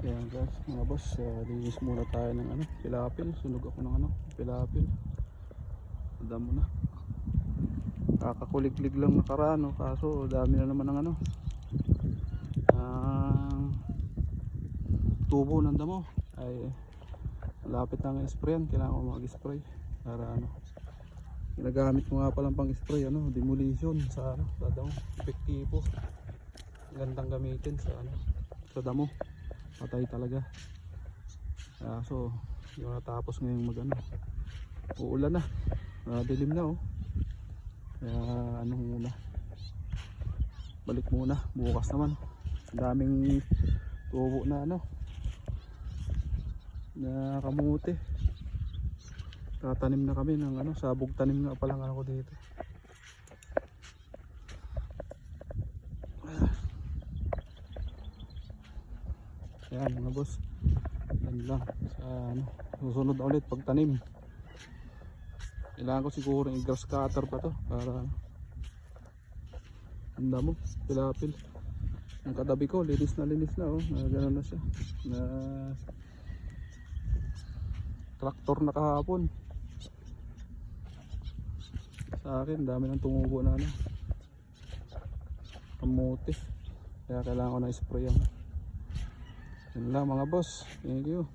Ayan guys, mga boss, linis muna tayo ng pilapil. Sunog ako ng pilapil. Damo na. Kakakuliglig lang nakaraan, no? Kaso dami na naman ng tubo ng damo. Ay malapit na ang sprayan, kailangan ko mag-spray para ginagamit ko nga palang pang spray, demolition sa damo. Epektibo. Gandang gamitin sa damo. Patay talaga. So yung natapos ngayong uulan na, dilim na kaya muna, balik muna bukas naman. Daming tubo na na kamuti. Tatanim na kami ng sabog tanim nga palang ako dito. Ayan mga boss, yan lang sa susunod na ulit pagtanim. Kailangan ko siguro yung grass cutter pa to para ang damo pilapil. Ang katabi ko linis na gano'n na siya, na traktor na kahapon. Sa akin dami ng tumubo na kamuti, kaya kailangan ko na spray yan. Yun lang mga boss, thank you.